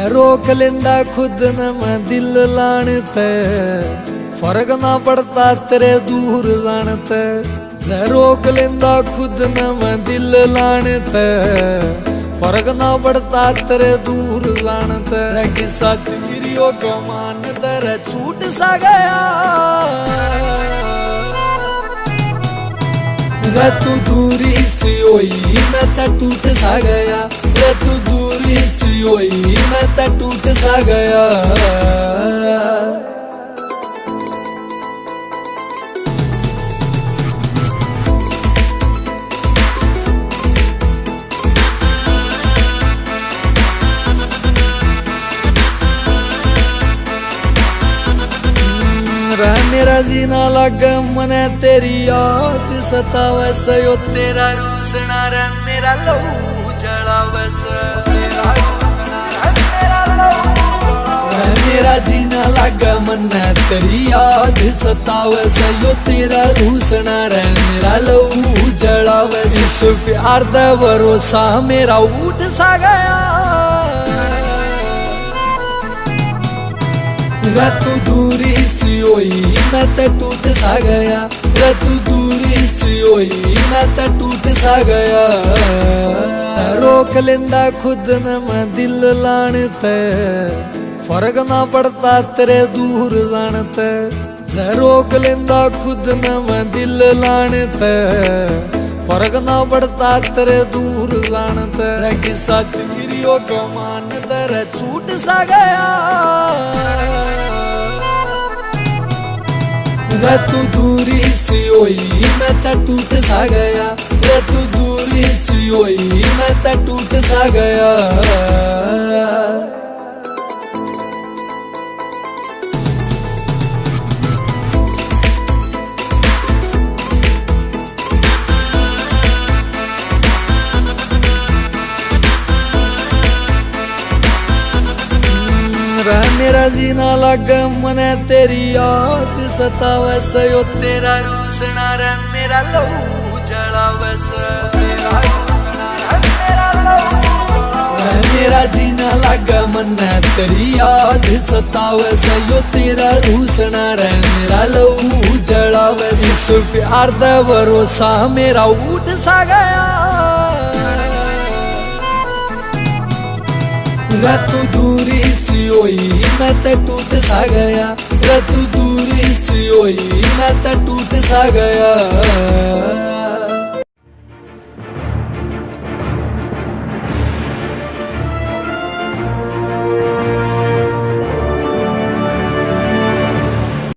रोक लेंदा खुद न मैं दिल लाणते, फर्क ना पड़ता तेरे दूर जानते। रोक लेंदा खुद न मैं दिल लाणते, फर्क ना पड़ता तेरे दूर जानते। किस्सा गिरियो कमान तेरे छूट सा गया, रे तू दूरी सी होई मैं तो टूट सा गया। रे तू दूरी सी होई मैं तो टूट सा गया। मेरा जीना लग मने तेरी याद सतावे से, यो तेरा रूसना रे मेरा लहू जलावे से। मेरा जीना लग मने तेरी याद सतावे से, यो तेरा रूसना रे मेरा लहू जलावे से। इस प्यार दा भरोसा मेरा उठ सा गया, रे तू दूरी सी होई मैं तो टूट सा गया। रे तू दूरी सी होई मैं तो टूट सा गया। रोक लेंदा खुद न मैं दिल लाणते, फर्क ना पड़ता तेरे दूर जानते। रोक लेंदा खुद न मैं दिल लाणते, फर्क ना पड़ता तेरे दूर जानते। किस्सा गिरियो कमान तेरे छूट सा गया, रे तू दूरी सी होई मैं तो टूट सा गया। रे तू दूरी सी होई मैं तो टूट सा गया। मेरा जीना लग मने तेरी याद सतावे से, यो तेरा रूसना रे मेरा लहू जलावे से। मेरा जीना लग मने तेरी याद सतावे से, यो तेरा रूसना रे मेरा लहू जलावे से। इस प्यार दा भरोसा मेरा उठ सा गया, रे तू दूरी सी होई मैं तो टूट सा गया। रे तू दूरी सी होई मैं तो टूट सा गया।